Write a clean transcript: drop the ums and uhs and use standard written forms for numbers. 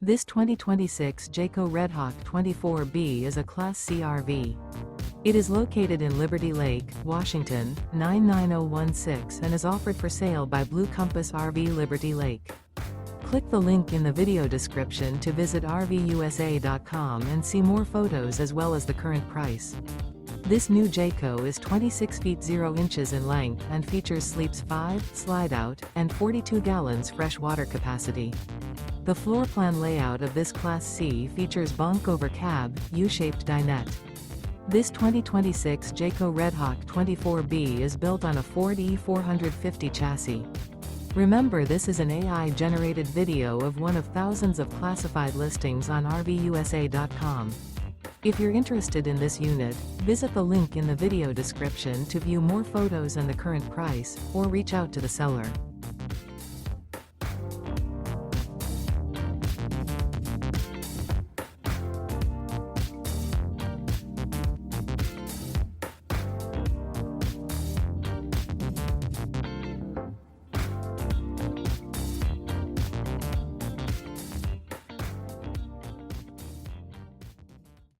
This 2026 Jayco Redhawk 24B is a Class C RV. It is located in Liberty Lake, Washington, 99016 and is offered for sale by Blue Compass RV Liberty Lake. Click the link in the video description to visit RVUSA.com and see more photos as well as the current price. This new Jayco is 26 feet 0 inches in length and features sleeps 5, Slideout, and 42 gallons fresh water capacity. The floor plan layout of this Class C features Bunk Over Cab, U-shaped dinette. This 2026 Jayco Redhawk 24B is built on a Ford E450 chassis. Remember, this is an AI-generated video of one of thousands of classified listings on RVUSA.com. If you're interested in this unit, visit the link in the video description to view more photos and the current price, or reach out to the seller.